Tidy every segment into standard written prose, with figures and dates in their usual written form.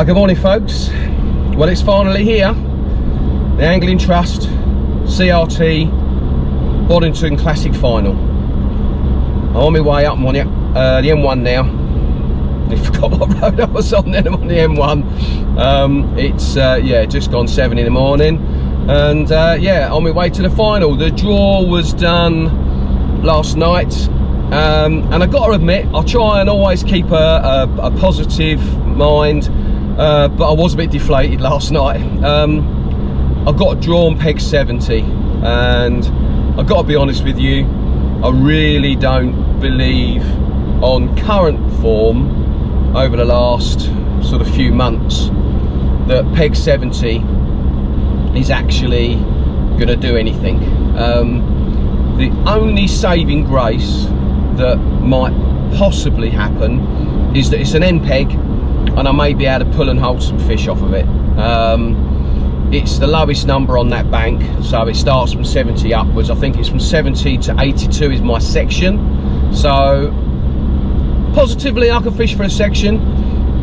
Ah, good morning folks. Well, it's finally here. The Angling Trust CRT Boddington Classic Final. I'm on my way up. I'm on the M1 now. I forgot what road I was on then. I'm on the M1. It's yeah, just gone 7 in the morning, and yeah, on my way to the final. The draw was done last night, and I got to admit, I try and always keep a positive mind, but I was a bit deflated last night. I got drawn peg 70, and I've got to be honest with you, I really don't believe on current form over the last sort of few months that peg 70 is actually going to do anything. The only saving grace that might possibly happen is that it's an end peg and I may be able to pull and hold some fish off of it. It's the lowest number on that bank, so it starts from 70 upwards. I think it's from 70 to 82 is my section, so positively I can fish for a section.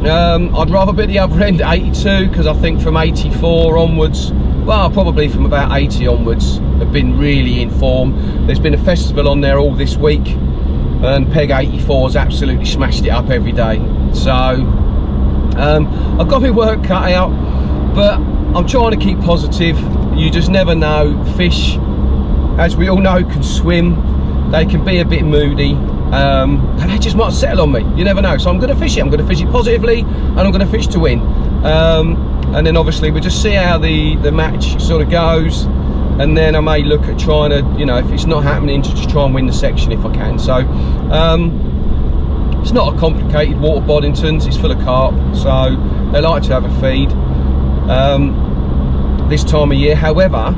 I'd rather be at the other end at 82, because I think from 84 onwards, well, probably from about 80 onwards, have been really in form. There's been a festival on there all this week, and peg 84's absolutely smashed it up every day. So I've got my work cut out, but I'm trying to keep positive. You just never know. Fish, as we all know, can swim. They can be a bit moody, and they just might settle on me. You never know. So I'm going to fish it. I'm going to fish it positively, and I'm going to fish to win. And then obviously we'll just see how the match sort of goes, and then I may look at trying to, you know, if it's not happening, to just try and win the section if I can. So it's not a complicated water, Boddingtons. It's full of carp, so they like to have a feed this time of year. However,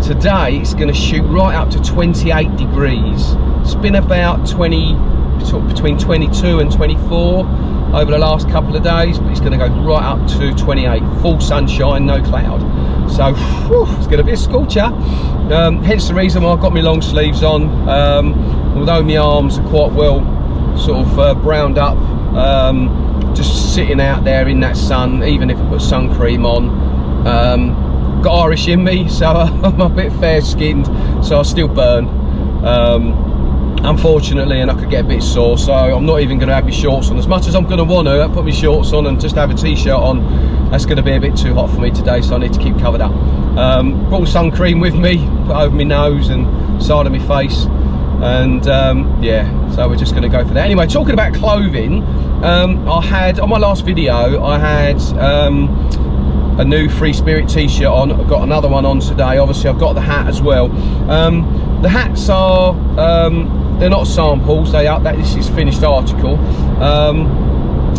today it's going to shoot right up to 28 degrees. It's been about between 22 and 24 over the last couple of days, but it's going to go right up to 28. Full sunshine, no cloud. So whew, it's going to be a scorcher. Hence the reason why I've got my long sleeves on. Although my arms are quite well sort of browned up, just sitting out there in that sun, even if I put sun cream on. Got Irish in me, so I'm a bit fair skinned, so I still burn, unfortunately, and I could get a bit sore. So I'm not even going to have my shorts on. As much as I'm going to want to put my shorts on and just have a t-shirt on, that's going to be a bit too hot for me today, so I need to keep covered up. Brought sun cream with me, put over my nose and side of my face, and yeah, so we're just going to go for that. Anyway, talking about clothing, I had, on my last video, I had a new Free Spirit t-shirt on. I've got another one on today. Obviously I've got the hat as well. The hats are they're not samples, they are, this is finished article,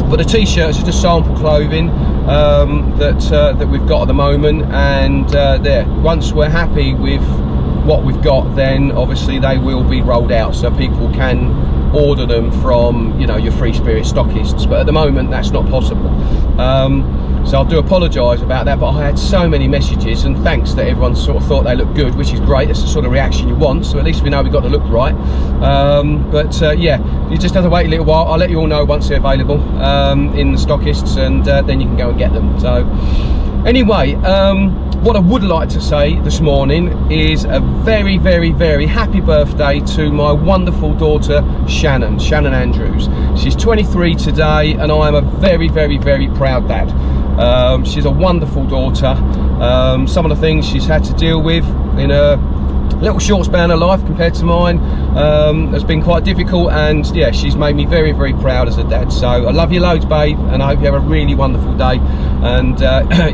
but the t-shirts are just sample clothing that we've got at the moment, and there, once we're happy with what we've got, then obviously they will be rolled out, so people can order them from, you know, your Free Spirit stockists, but at the moment that's not possible. So I do apologise about that, but I had so many messages, and thanks that everyone sort of thought they looked good, which is great. It's the sort of reaction you want, so at least we know we got to look right. But yeah, you just have to wait a little while. I'll let you all know once they're available in the stockists, and then you can go and get them. So anyway, what I would like to say this morning is a very, very, very happy birthday to my wonderful daughter Shannon Andrews. She's 23 today, and I am a very, very, very proud dad. She's a wonderful daughter. Some of the things she's had to deal with in a little short span of life compared to mine has been quite difficult, and yeah, she's made me very, very proud as a dad. So I love you loads, babe, and I hope you have a really wonderful day. And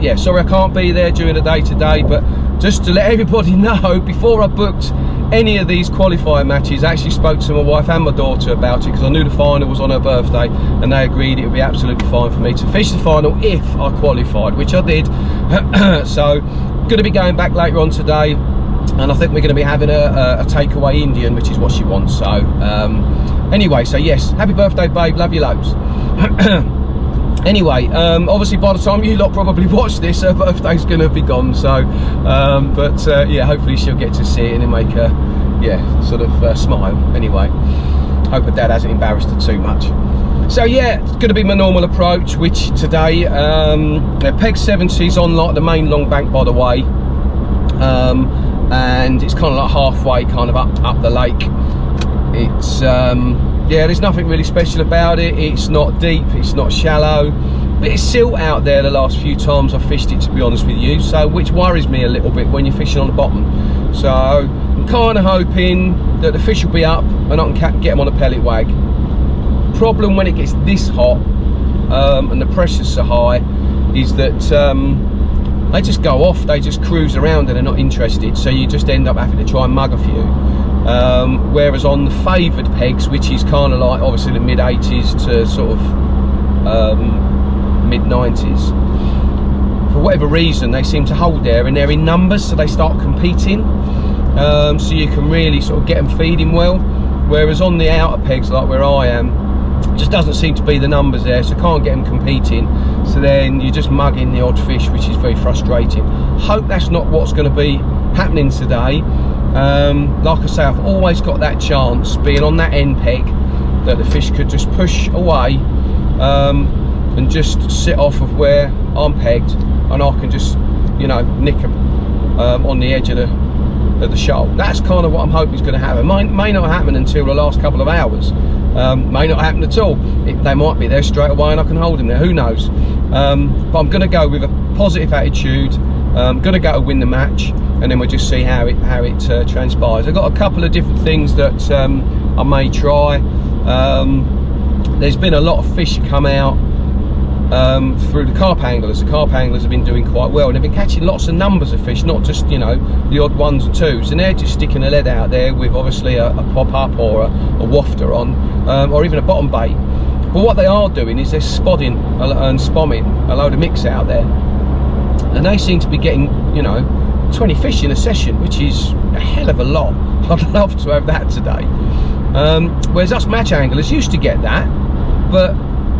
yeah, sorry I can't be there during the day today, but just to let everybody know, before I booked any of these qualifying matches, I actually spoke to my wife and my daughter about it, because I knew the final was on her birthday, and they agreed it would be absolutely fine for me to fish the final if I qualified, which I did. So going to be going back later on today, and I think we're going to be having a takeaway Indian, which is what she wants. So anyway, so yes, happy birthday, babe, love you loads. Anyway, obviously by the time you lot probably watch this, her birthday's going to be gone. So but yeah, hopefully she'll get to see it and make her, yeah, sort of smile. Anyway, hope her dad hasn't embarrassed her too much. So yeah, it's going to be my normal approach, which today, peg 70's on like the main long bank by the way, and it's kind of like halfway kind of up the lake. It's yeah, there's nothing really special about it. It's not deep, it's not shallow, but it's silt out there the last few times I've fished it, to be honest with you, so which worries me a little bit when you're fishing on the bottom. So I'm kind of hoping that the fish will be up and I can get them on a pellet wag. Problem when it gets this hot and the pressure's so high is that they just go off, they just cruise around and they're not interested, so you just end up having to try and mug a few. Whereas on the favoured pegs, which is kind of like obviously the mid 80s to sort of mid 90s, for whatever reason they seem to hold there and they're in numbers, so they start competing, so you can really sort of get them feeding well. Whereas on the outer pegs, like where I am, just doesn't seem to be the numbers there, so can't get them competing, so then you're just mugging the odd fish, which is very frustrating. Hope that's not what's going to be happening today. Like I say, I've always got that chance being on that end peg that the fish could just push away and just sit off of where I'm pegged, and I can just, you know, nick them on the edge of the shoal. That's kind of what I'm hoping is going to happen. May not happen until the last couple of hours, may not happen at all. They might be there straight away and I can hold them there, who knows. But I'm going to go with a positive attitude. I'm going to go to win the match, and then we'll just see how it transpires. I've got a couple of different things that I may try. There's been a lot of fish come out through the carp anglers. The carp anglers have been doing quite well, and they've been catching lots of numbers of fish, not just, you know, the odd ones and twos, and they're just sticking a lead out there with obviously a pop-up or a wafter on, or even a bottom bait. But what they are doing is they're spodding and spomming a load of mix out there, and they seem to be getting, you know, 20 fish in a session, which is a hell of a lot. I'd love to have that today. Whereas us match anglers used to get that, but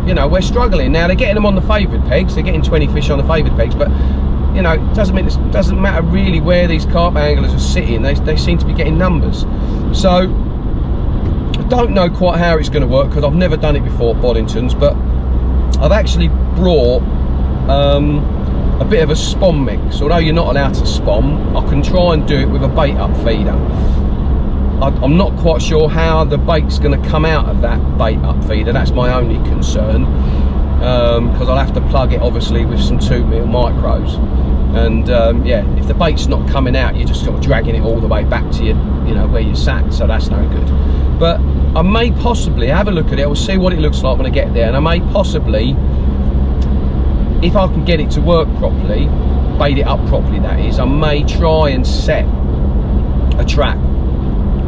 you know, we're struggling now. They're getting them on the favoured pegs, they're getting 20 fish on the favoured pegs, but you know, it doesn't matter really where these carp anglers are sitting, they seem to be getting numbers. So I don't know quite how it's going to work, because I've never done it before, Boddingtons, but I've actually brought a bit of a spom mix. Although you're not allowed to spom, I can try and do it with a bait up feeder. I'm not quite sure how the bait's going to come out of that bait up feeder. That's my only concern, because I'll have to plug it obviously with some 2mm micros, and yeah, if the bait's not coming out, you're just sort of dragging it all the way back to you know, where you sat, so that's no good. But I may possibly have a look at it. We'll see what it looks like when I get there, and I may possibly, if I can get it to work properly, bait it up properly that is, I may try and set a trap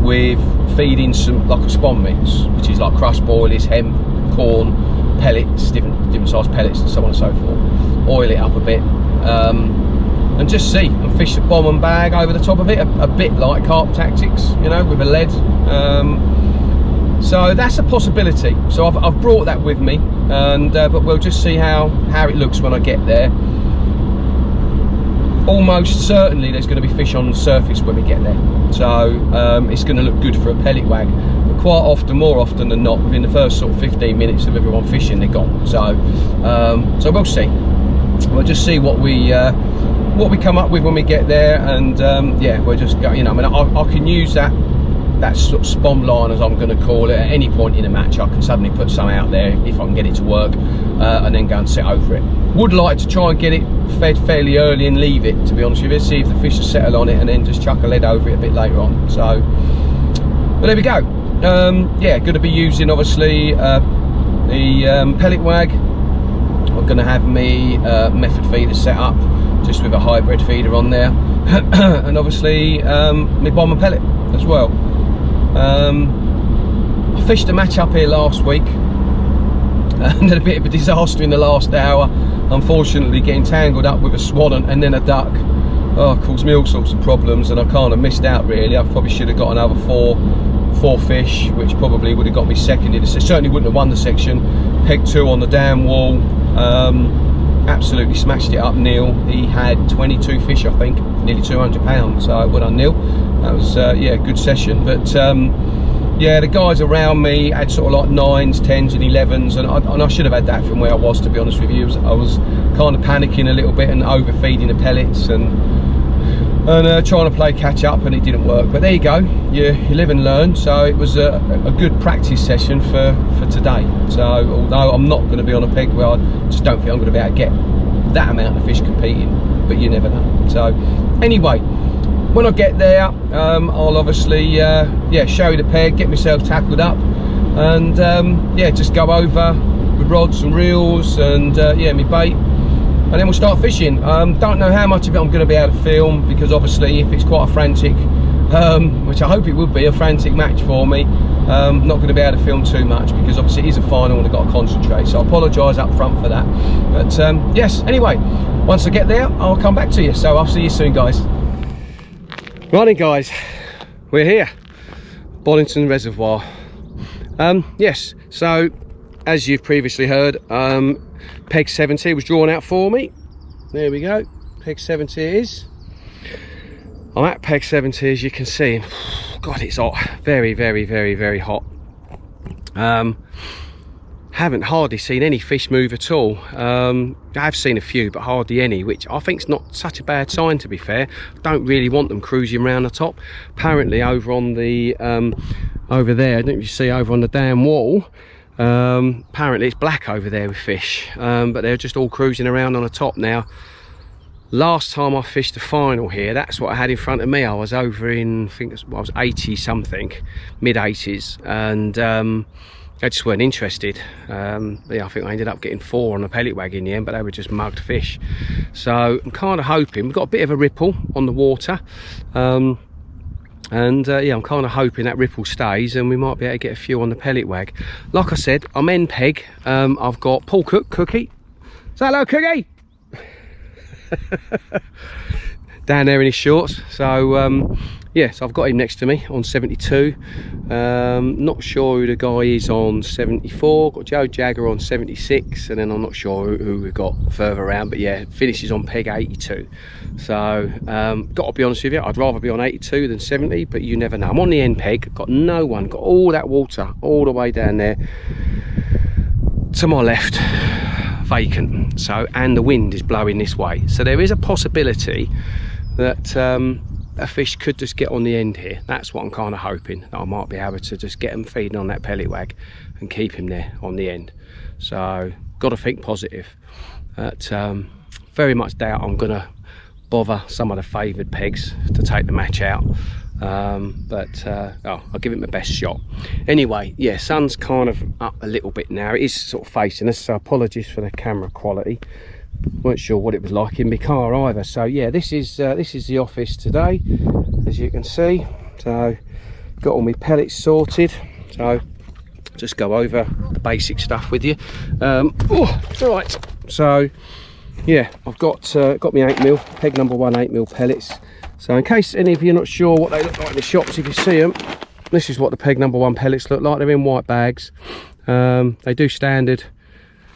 with feeding some, like a spom mix, which is like crushed boilies, hemp, corn, pellets, different size pellets and so on and so forth. Oil it up a bit, and just see, and fish the bomb and bag over the top of it, a bit like carp tactics, you know, with a lead. So that's a possibility. So I've brought that with me, and but we'll just see how it looks when I get there. Almost certainly there's going to be fish on the surface when we get there, so it's going to look good for a pellet wag. But quite often, more often than not, within the first sort of 15 minutes of everyone fishing, they're gone. So so we'll see. We'll just see what we come up with when we get there, and yeah, we'll just go. You know, I mean, I can use that sort of spom line, as I'm going to call it, at any point in a match. I can suddenly put some out there if I can get it to work, and then go and sit over it. Would like to try and get it fed fairly early and leave it, to be honest with you, see if the fish has settled on it, and then just chuck a lead over it a bit later on. So, but there we go. Yeah, going to be using obviously the pellet wag. I'm going to have me method feeder set up, just with a hybrid feeder on there, and obviously my bomb and pellet as well. I fished a match up here last week and had a bit of a disaster in the last hour, unfortunately getting tangled up with a swan and then a duck. Oh, caused me all sorts of problems, and I kind of missed out really. I probably should have got another four fish, which probably would have got me second in the section. Certainly wouldn't have won the section. Peg 2 on the dam wall, absolutely smashed it up. Neil, he had 22 fish, I think, nearly 200 pounds, so well done Neil. That was yeah, a good session. But yeah, the guys around me had sort of like 9s, 10s and 11s, and I should have had that from where I was, to be honest with you. I was kind of panicking a little bit and overfeeding the pellets and trying to play catch up, and it didn't work. But there you go, you live and learn. So it was a good practice session for today. So although I'm not going to be on a peg, well, I just don't think I'm going to be able to get that amount of fish competing, but you never know. So anyway, when I get there, I'll obviously yeah, show you the peg, get myself tackled up, and yeah, just go over with rods and reels and yeah, my bait, and then we'll start fishing. Don't know how much of it I'm going to be able to film, because obviously if it's quite a frantic, which I hope it will be, a frantic match for me, not going to be able to film too much, because obviously it is a final and I've got to concentrate. So I apologise up front for that. But yes, anyway, once I get there, I'll come back to you. So I'll see you soon, guys. Morning, guys. We're here, Boddington Reservoir. Yes, so as you've previously heard, peg 70 was drawn out for me. There we go, peg 70 it is. I'm at peg 70, as you can see. God, it's hot, very, very, very, very hot. Haven't hardly seen any fish move at all. I have seen a few, but hardly any, which I think is not such a bad sign, to be fair. I don't really want them cruising around the top. Apparently over on the over there, I don't know if you see over on the dam wall, apparently it's black over there with fish, but they're just all cruising around on the top now. Last time I fished the final here, that's what I had in front of me. I was over in, I think I was 80 something, mid 80s, and I just weren't interested. Yeah, I think I ended up getting 4 on a pellet wag in the end, but they were just mugged fish. So I'm kind of hoping, we've got a bit of a ripple on the water, and yeah, I'm kind of hoping that ripple stays and we might be able to get a few on the pellet wag. Like I said, I'm end peg. I've got Paul Cookie. Say hello, Cookie. Down there in his shorts. So yeah, so I've got him next to me on 72. Not sure who the guy is on 74. Got Joe Jagger on 76, and then I'm not sure who we've got further around, but yeah, finishes on peg 82. So got to be honest with you, I'd rather be on 82 than 70, but you never know. I'm on the end peg, got no one, got all that water all the way down there to my left, vacant. So, and the wind is blowing this way, so there is a possibility that a fish could just get on the end here. That's what I'm kind of hoping, that I might be able to just get him feeding on that pellet wag and keep him there on the end. So got to think positive. But very much doubt I'm gonna bother some of the favoured pegs to take the match out, but I'll give it my best shot. Anyway, yeah, sun's kind of up a little bit now. It is sort of facing us, so apologies for the camera quality. Weren't sure what it was like in my car either. So yeah, this is the office today, as you can see. So got all my pellets sorted, so just go over the basic stuff with you. Right, so yeah, I've got my 8mm peg number 1 8mm pellets. So in case any of you are not sure what they look like in the shops, if you see them, this is what the peg number 1 pellets look like. They're in white bags. They do standard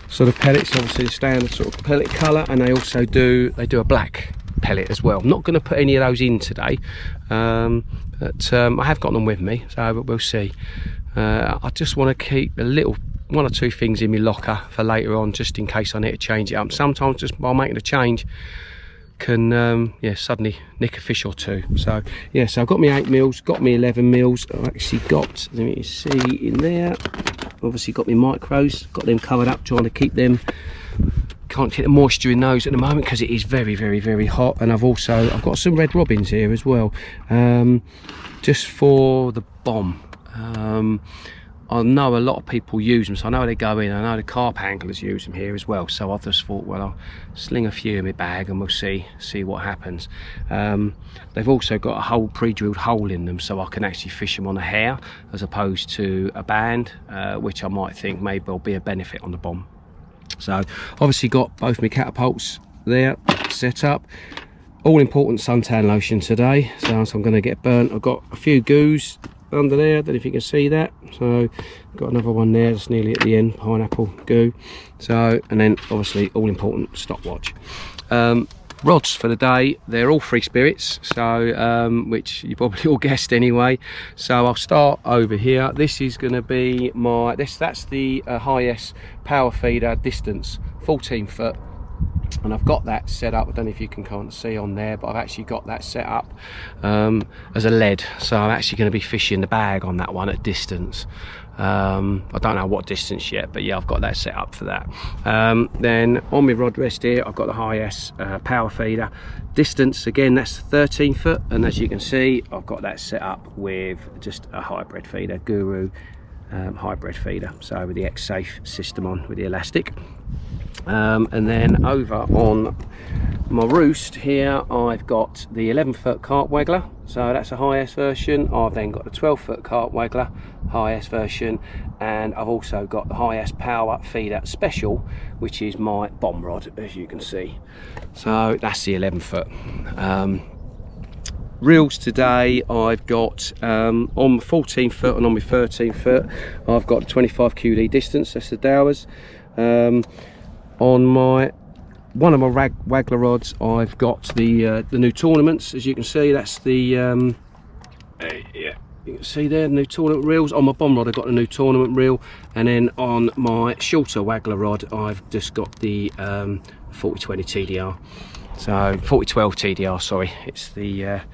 sort of pellets, obviously standard sort of pellet colour, and they also do a black pellet as well. I'm not going to put any of those in today, but I have got them with me, so we'll see. I just want to keep a little 1 or 2 things in my locker for later on, just in case I need to change it up. Sometimes just by making a change can yeah, suddenly nick a fish or 2. So yeah, so I've got my 8mm, got my 11mm. I've actually got, let me see in there, obviously got my micros, got them covered up, trying to keep them, can't get the moisture in those at the moment because it is very, very, very hot. And I've got some red robins here as well, just for the bomb. I know a lot of people use them, so I know they go in. I know the carp anglers use them here as well, so I've just thought, well, I'll sling a few in my bag and we'll see what happens. They've also got a hole, pre-drilled hole in them, so I can actually fish them on a hair as opposed to a band, which I might think maybe will be a benefit on the bomb. So obviously got both my catapults there set up. All important suntan lotion today, so I'm going to get burnt. I've got a few goos under there, I don't know if you can see that. So got another one there that's nearly at the end, pineapple goo. So, and then obviously all important stopwatch. Rods for the day, they're all free spirits, so which you probably all guessed anyway. So I'll start over here. This is going to be my that's the highest power feeder distance, 14 foot, and I've got that set up. I don't know if you can kind of see on there, but I've actually got that set up as a lead, so I'm actually going to be fishing the bag on that one at distance. I don't know what distance yet, but yeah, I've got that set up for that. Then on my rod rest here, I've got the highest power feeder distance. Again, that's 13 foot, and as you can see, I've got that set up with just a hybrid feeder, Guru hybrid feeder, so with the X-Safe system on with the elastic. And then over on my roost here, I've got the 11 foot cart waggler, so that's the highest version. I've then got the 12 foot cart waggler, highest version, and I've also got the highest power feeder special, which is my bomb rod, as you can see. So that's the 11 foot. Reels today, I've got on my 14 foot and on my 13 foot, I've got 25 QD distance, that's the Dowers. On my one of my waggler rods, I've got the new tournaments, as you can see. That's the yeah, you can see there, the new tournament reels. On my bomb rod, I've got the new tournament reel, and then on my shorter waggler rod, I've just got the 4020 TDR. So 4012 TDR, sorry. It's the yeah,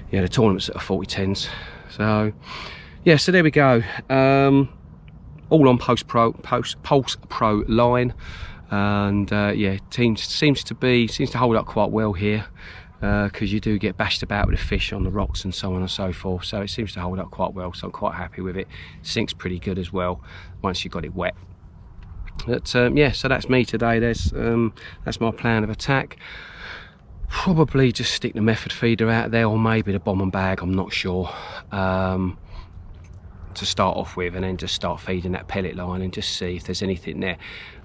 the tournaments that are 4010s. So yeah, so there we go. All on Pulse Pro line. And yeah, seems to hold up quite well here, because you do get bashed about with the fish on the rocks and so on and so forth, so it seems to hold up quite well, so I'm quite happy with it. Sinks pretty good as well once you got it wet. But yeah, so that's me today. That's my plan of attack. Probably just stick the method feeder out there, or maybe the bomb and bag, I'm not sure, to start off with, and then just start feeding that pellet line and just see if there's anything there.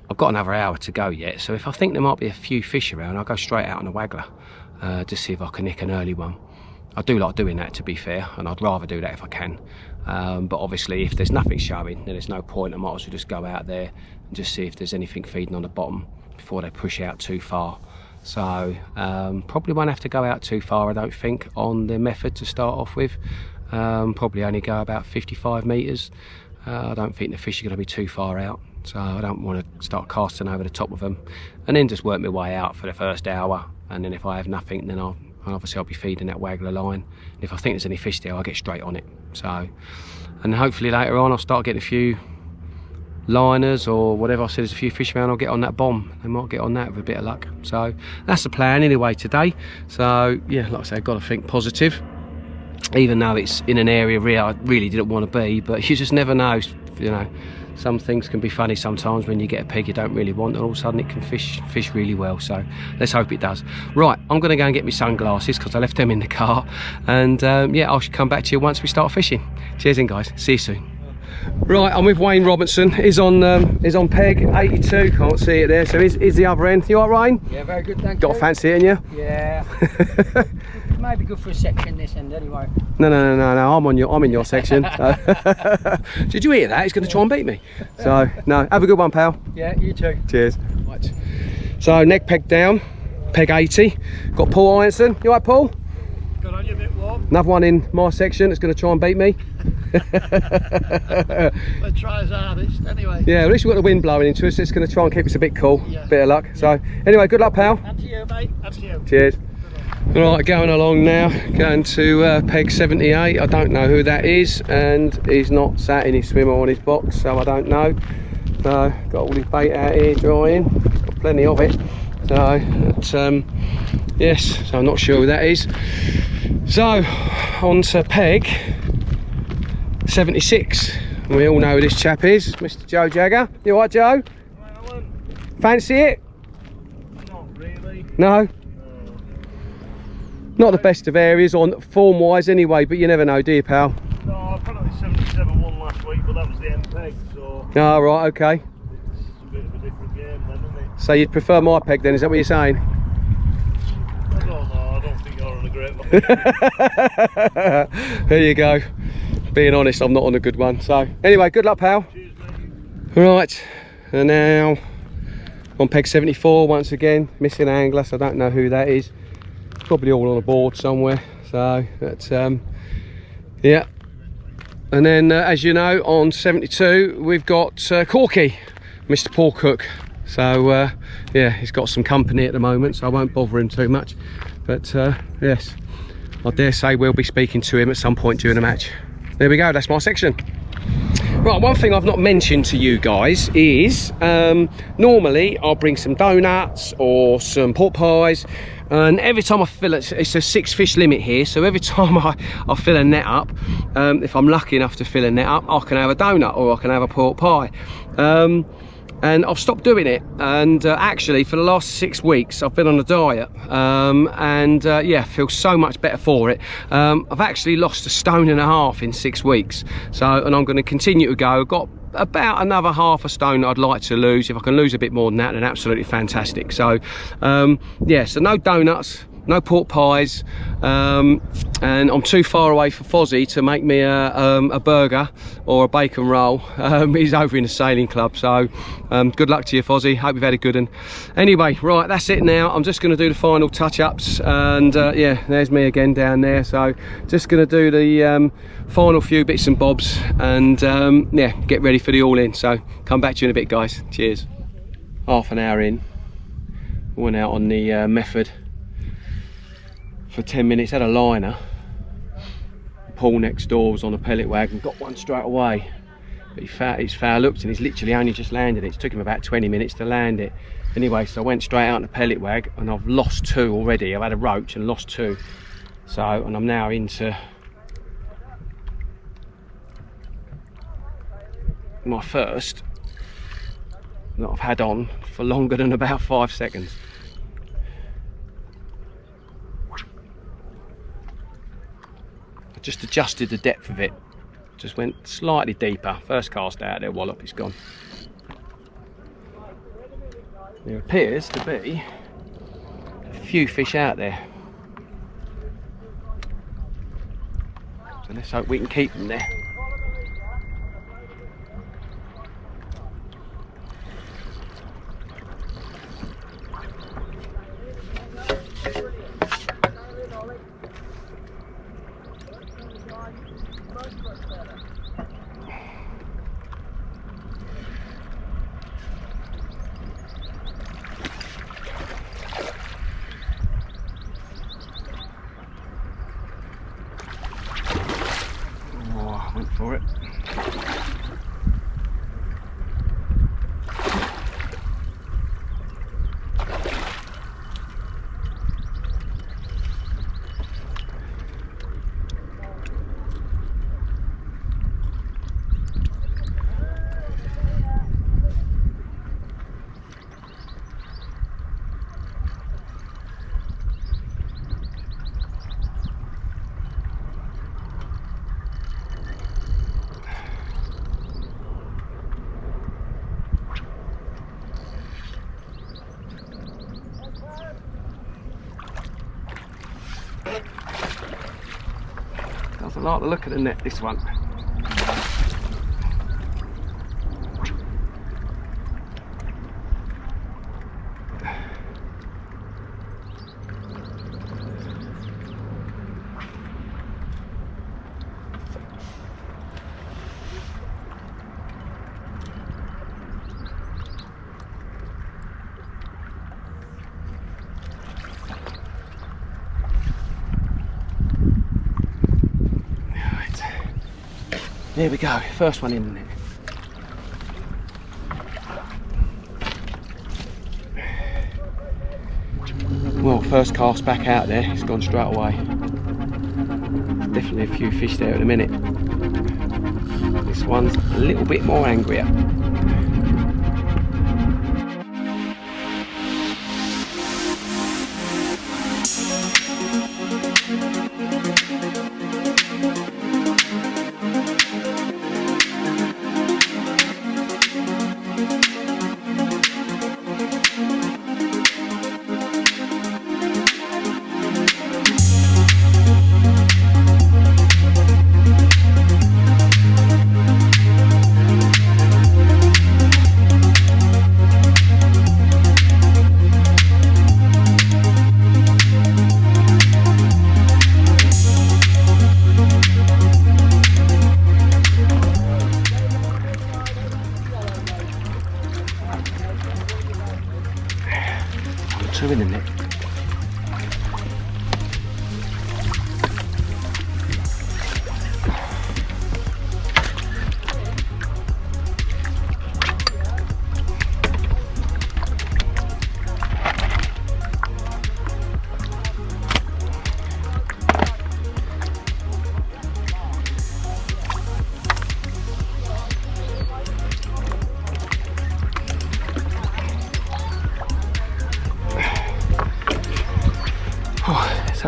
I've got another hour to go yet, so if I think there might be a few fish around, I'll go straight out on a waggler, just see if I can nick an early one. I do like doing that, to be fair, and I'd rather do that if I can. But obviously, if there's nothing showing, then there's no point. I might as well just go out there and just see if there's anything feeding on the bottom before they push out too far. So probably won't have to go out too far, I don't think, on the method to start off with. Probably only go about 55 metres. I don't think the fish are going to be too far out, so I don't want to start casting over the top of them, and then just work my way out for the first hour, and then if I have nothing, then I'll be feeding that waggler line, and if I think there's any fish there, I'll get straight on it. So, and hopefully later on I'll start getting a few liners or whatever. I said there's a few fish around, I'll get on that bomb. They might get on that with a bit of luck. So that's the plan anyway today. So yeah, like I say, I've got to think positive, even though it's in an area I really didn't want to be, but you just never know, you know. Some things can be funny sometimes when you get a pig you don't really want, and all of a sudden it can fish really well. So let's hope it does. Right, I'm going to go and get my sunglasses because I left them in the car, and yeah, I'll come back to you once we start fishing. Cheers in, guys. See you soon. Right, I'm with Wayne Robinson. He's on peg 82. Can't see it there. So he's the other end. You all right, Wayne? Yeah, very good, thank you. Got a fancy it in you? Yeah. Maybe good for a section this end anyway. No. I'm in your section. Did you hear that? He's going to try and beat me. So no, have a good one, pal. Yeah, you too. Cheers. Right. So neck peg down, peg 80. Got Paul Ironson. You all right, Paul? Got on you a bit warm. Another one in my section that's going to try and beat me. We'll try as hardest anyway. Yeah, at least we've got the wind blowing into us. It's going to try and keep us a bit cool. Yeah. Bit of luck. Yeah. So anyway, good luck, pal. And to you, mate. And to you. Cheers. Right, going along now, going to peg 78. I don't know who that is, and he's not sat in his swimmer on his box, so I don't know. So got all his bait out here drying, got plenty of it. So yes, so I'm not sure who that is. So on to peg 76. We all know who this chap is, Mr. Joe Jagger. You all right, Joe? Well, fancy it? not really. No? Not the best of areas on form wise anyway, but you never know, do you, pal? No, I put on the 77-1 last week, but that was the end peg, so oh, right, okay. it's a bit of a different game then, isn't it? So you'd prefer my peg then, is that what you're saying? I don't know, I don't think you're on a great one. There you go. Being honest, I'm not on a good one. So anyway, good luck, pal. Cheers, mate. Right, and now on peg 74 once again, missing angler, so I don't know who that is. Probably all on a board somewhere. So that's yeah. And then as you know, on 72 we've got Corky, Mr. Paul Cook. So yeah, he's got some company at the moment, so I won't bother him too much. But yes, I dare say we'll be speaking to him at some point during the match. There we go, that's my section. Right, one thing I've not mentioned to you guys is normally I'll bring some donuts or some pork pies, and every time I fill it, it's a 6 fish limit here, so every time I fill a net up, if I'm lucky enough to fill a net up, I can have a donut or I can have a pork pie. And I've stopped doing it, and actually for the last 6 weeks I've been on a diet, and yeah, feel so much better for it. I've actually lost 1.5 stone in 6 weeks, so, and I'm going to continue to go. I've got about another ½ stone I'd like to lose. If I can lose a bit more than that, then absolutely fantastic. So yeah, so no donuts, no pork pies, and I'm too far away for Fozzie to make me a burger or a bacon roll. He's over in the sailing club, so good luck to you, Fozzie. Hope you've had a good one. Anyway, right, that's it now. I'm just going to do the final touch-ups, and yeah, there's me again down there. So just going to do the final few bits and bobs, and yeah, get ready for the all-in. So come back to you in a bit, guys. Cheers. Half an hour in, went out on the method for 10 minutes, had a liner. Paul next door was on a pellet wagon, got one straight away, but he's foul looked, and he's literally only just landed it. It took him about 20 minutes to land it. Anyway, so I went straight out on the pellet wag, and I've lost 2 already. I've had a roach and lost 2. So, and I'm now into my first that I've had on for longer than about 5 seconds. Just adjusted the depth of it, just went slightly deeper. First cast out there, wallop, it's gone. There appears to be a few fish out there, so let's hope we can keep them there. Went for it. Doesn't like the look of the net, this one. There we go, first one in there. Well, first cast back out there, it's gone straight away. Definitely a few fish there at the minute. This one's a little bit more angrier.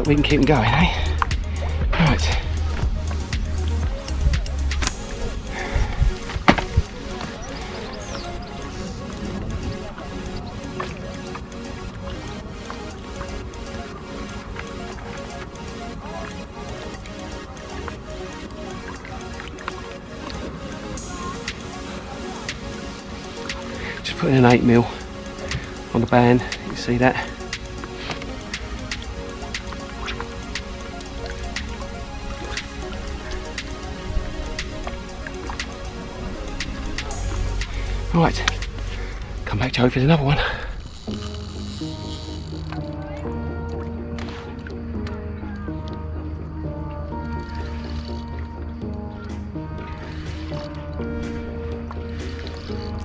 Hope we can keep them going, eh? Right. Just putting an 8mm on the band, you can see that. Right, come back to you with another one.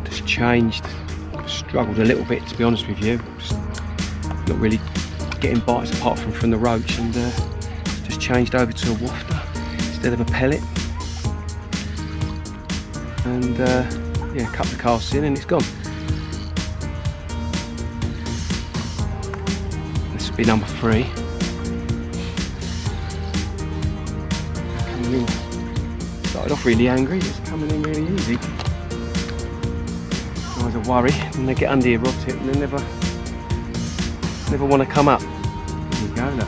Just changed, struggled a little bit to be honest with you. Just not really getting bites apart from the roach, and just changed over to a wafter instead of a pellet. And yeah, cut the casts in and it's gone. This will be number 3. Coming in. Started off really angry, but it's coming in really easy. Always a worry, and they get under your rod tip and they never want to come up. There you go, look.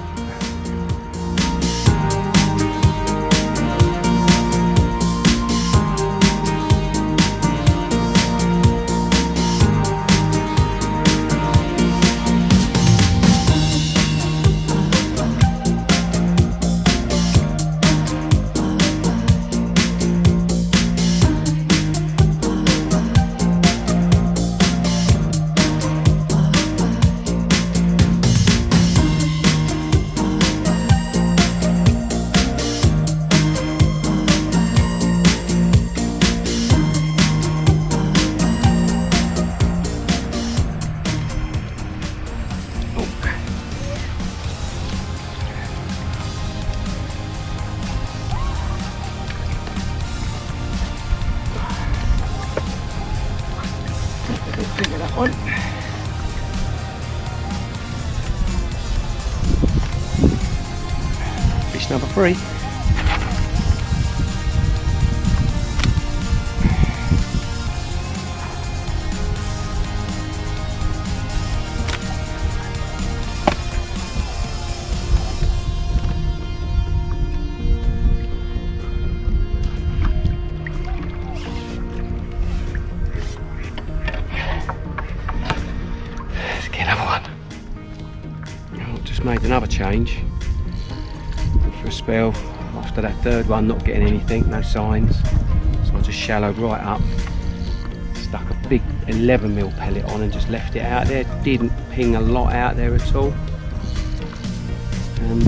Think of that one. Fish number 3. Made another change for a spell after that third one, not getting anything, no signs, so I just shallowed right up, stuck a big 11mm pellet on and just left it out there. Didn't ping a lot out there at all, and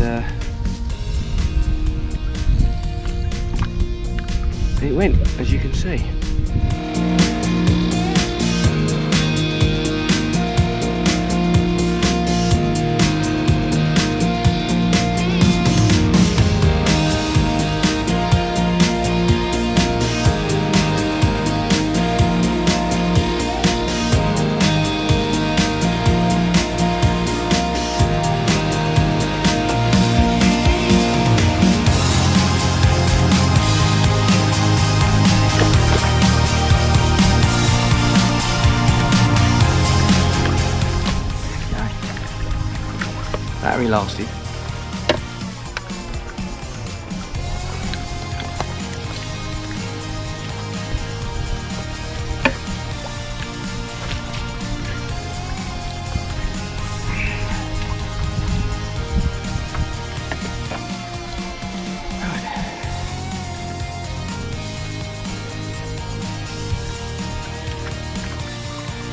it went, as you can see. Battery lasted.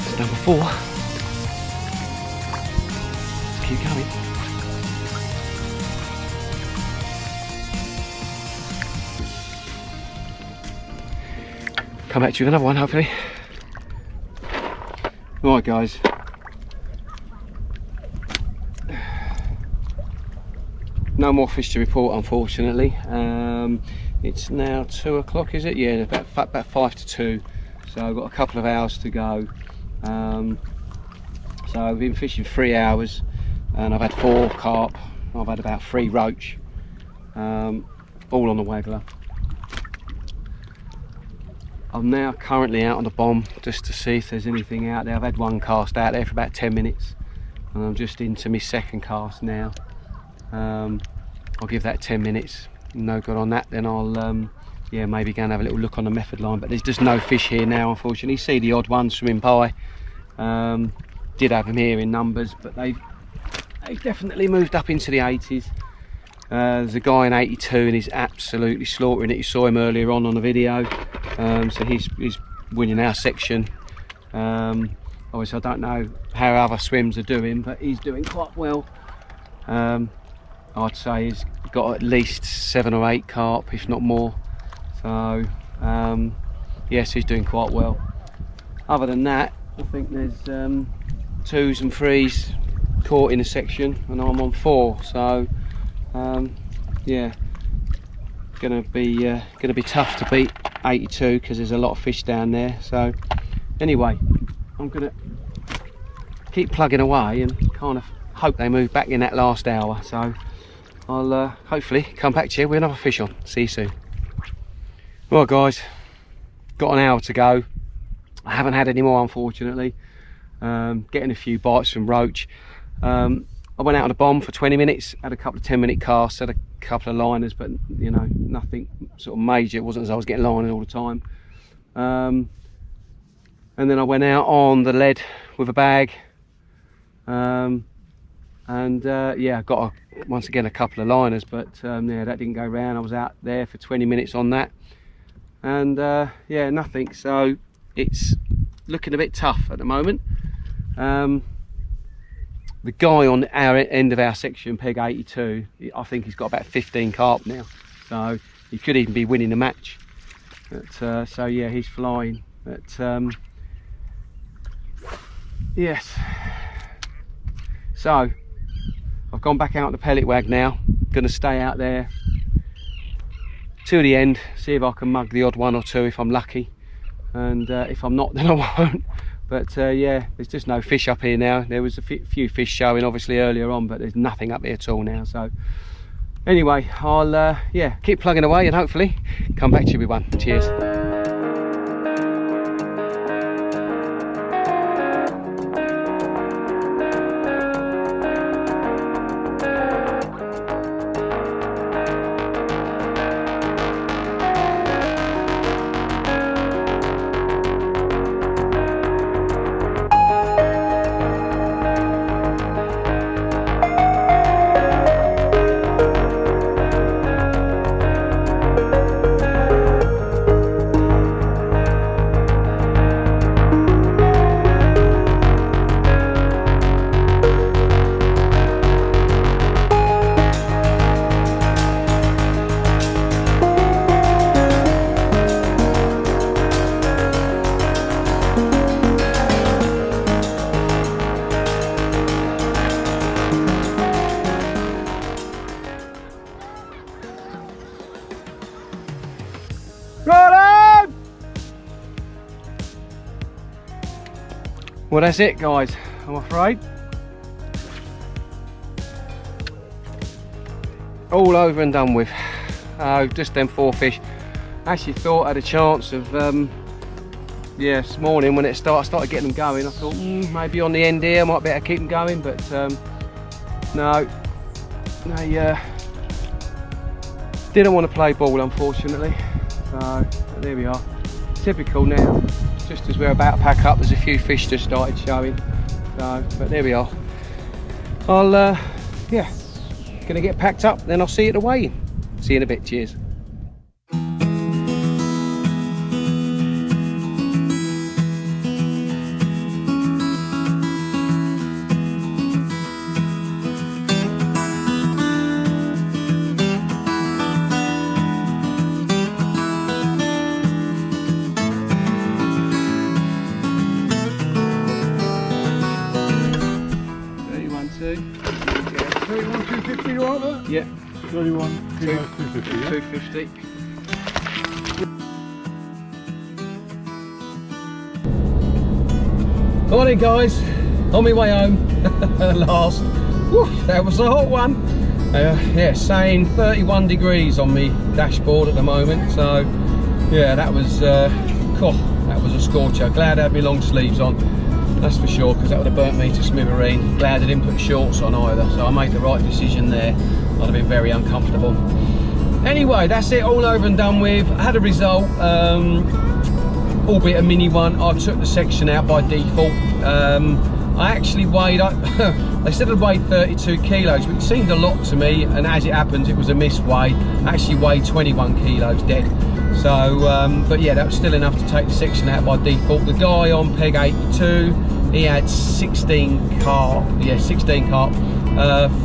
It's number 4. Let's keep going. Come back to you with another one, hopefully. Right, guys. No more fish to report, unfortunately. It's now 2 o'clock, is it? Yeah, about 5 to 2. So I've got a couple of hours to go. So I've been fishing 3 hours, and I've had 4 carp, I've had about 3 roach, all on the waggler. I'm now currently out on the bomb just to see if there's anything out there. I've had 1 cast out there for about 10 minutes and I'm just into my 2nd cast now. I'll give that 10 minutes, no good on that, then I'll yeah, maybe go and have a little look on the method line, but there's just no fish here now, unfortunately. You see the odd ones swimming by. Did have them here in numbers, but they've definitely moved up into the 80s. There's a guy in 82 and he's absolutely slaughtering it. You saw him earlier on the video. So he's winning our section. Obviously I don't know how other swims are doing, but he's doing quite well. I'd say he's got at least 7 or 8 carp, if not more. So yes, he's doing quite well. Other than that, I think there's 2s and 3s caught in a section and I'm on 4, so yeah, gonna be tough to beat 82 because there's a lot of fish down there. So anyway, I'm gonna keep plugging away and kind of hope they move back in that last hour. So I'll hopefully come back to you with another fish on. See you soon. Right guys, got an hour to go. I haven't had any more, unfortunately. Getting a few bites from roach. I went out on a bomb for 20 minutes, had a couple of 10-minute casts, had a couple of liners, but you know, nothing sort of major. It wasn't as I was getting liners all the time. And then I went out on the lead with a bag. Yeah, I got once again a couple of liners, but yeah, that didn't go round. I was out there for 20 minutes on that, and yeah, nothing. So it's looking a bit tough at the moment. The guy on our end of our section, peg 82, I think he's got about 15 carp now, so he could even be winning the match. But, so yeah, he's flying. But yes, so I've gone back out on the pellet wag now. Going to stay out there to the end, see if I can mug the odd 1 or 2 if I'm lucky, and if I'm not, then I won't. But yeah, there's just no fish up here now. There was a few fish showing obviously earlier on, but there's nothing up here at all now. So anyway, I'll yeah, keep plugging away and hopefully come back to you with one. Cheers. Well, that's it guys, I'm afraid. All over and done with. Just them 4 fish. I actually thought I had a chance of yeah, this morning when it started getting them going, I thought maybe on the end here I might better keep them going, but no, they didn't want to play ball, unfortunately. So there we are. Typical now. Just as we're about to pack up, there's a few fish just started showing. So, but there we are. I'll yeah, gonna get packed up, then I'll see you at the weigh-in. See you in a bit. Cheers. Yeah. 31, 250. Yeah? 250. Morning guys, on my way home. Last. Whew, that was a hot one. Yeah, saying 31 degrees on me dashboard at the moment, so yeah, that was that was a scorcher. Glad I had my long sleeves on, that's for sure, because that would have burnt me to smithereen. Glad I didn't put shorts on either, so I made the right decision there. I'd have been very uncomfortable. Anyway, that's it, all over and done with. I had a result, albeit a mini one. I took the section out by default. I actually weighed up, they said I'd weighed 32 kilos, which seemed a lot to me, and as it happens, it was a misweigh. I actually weighed 21 kilos dead. So, but yeah, that was still enough to take the section out by default. The guy on peg 82, he had 16 carp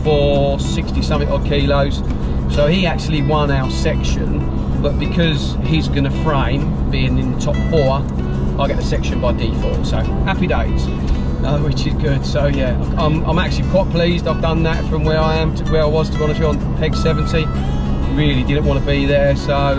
for 60 something odd kilos. So he actually won our section, but because he's going to frame, being in the top 4, I get the section by default. So happy days, which is good. So yeah, I'm actually quite pleased I've done that from where I am to where I was, to be honest with you, on peg 70. Really didn't want to be there, so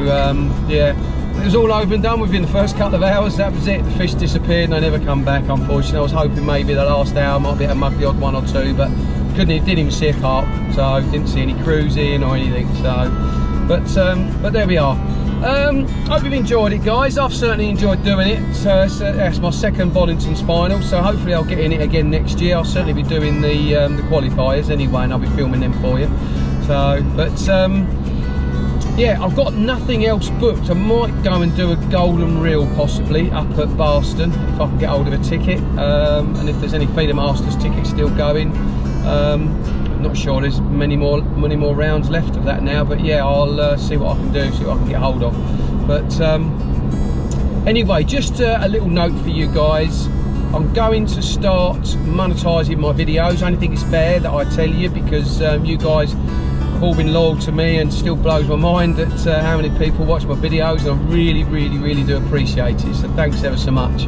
yeah, it was all over and done within the first couple of hours. That was it. The fish disappeared and they never come back, unfortunately. I was hoping maybe the last hour might be a mug odd 1 or 2, but didn't even see a carp, so didn't see any cruising or anything. So but there we are. Hope you've enjoyed it, guys. I've certainly enjoyed doing it. So that's my second Boddington spinal, so hopefully I'll get in it again next year. I'll certainly be doing the qualifiers anyway, and I'll be filming them for you. So but yeah, I've got nothing else booked. I might go and do a golden reel possibly up at Boddington if I can get hold of a ticket, and if there's any Feeder Masters tickets still going. I'm not sure there's many more rounds left of that now, but yeah, I'll see what I can do, see what I can get hold of. But anyway, just a little note for you guys. I'm going to start monetising my videos. I only think it's fair that I tell you, because you guys have all been loyal to me, and still blows my mind at how many people watch my videos, and I really do appreciate it, so thanks ever so much.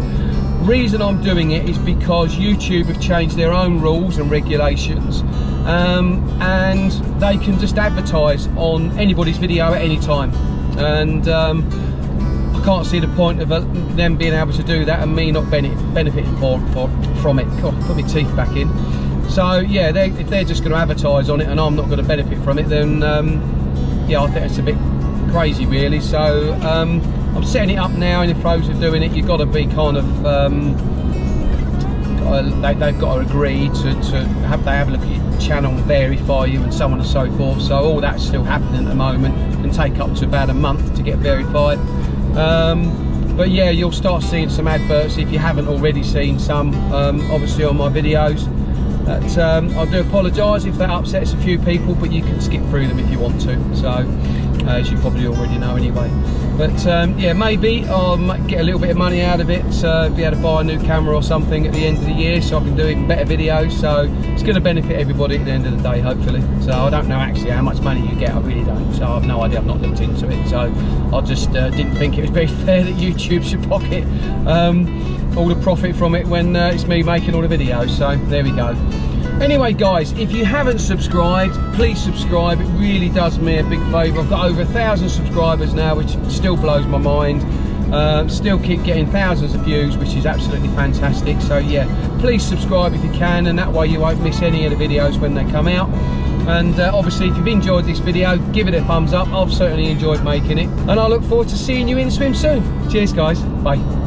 Reason I'm doing it is because YouTube have changed their own rules and regulations, and they can just advertise on anybody's video at any time, and I can't see the point of them being able to do that and me not benefiting from it. God, put my teeth back in. So yeah, if they're just going to advertise on it and I'm not going to benefit from it, then yeah, I think it's a bit crazy really. So I'm setting it up now in the throes of doing it. You've got to be kind of they've got to agree to have a look at your channel and verify you and so on and so forth. So all that's still happening at the moment. It can take up to about a month to get verified. But yeah, you'll start seeing some adverts if you haven't already seen some, obviously on my videos. I do apologise if that upsets a few people, but you can skip through them if you want to, so as you probably already know anyway. But yeah, maybe I'll get a little bit of money out of it, be able to buy a new camera or something at the end of the year, so I can do even better videos. So it's going to benefit everybody at the end of the day, hopefully. So I don't know actually how much money you get, I really don't, so I've no idea, I've not looked into it. So I just didn't think it was very fair that YouTube should pocket all the profit from it when it's me making all the videos. So there we go. Anyway guys, if you haven't subscribed, please subscribe. It really does me a big favour. I've got over 1,000 subscribers now, which still blows my mind. Still keep getting thousands of views, which is absolutely fantastic. So yeah, please subscribe if you can, and that way you won't miss any of the videos when they come out. And obviously if you've enjoyed this video, give it a thumbs up. I've certainly enjoyed making it, and I look forward to seeing you in the swim soon. Cheers guys, bye.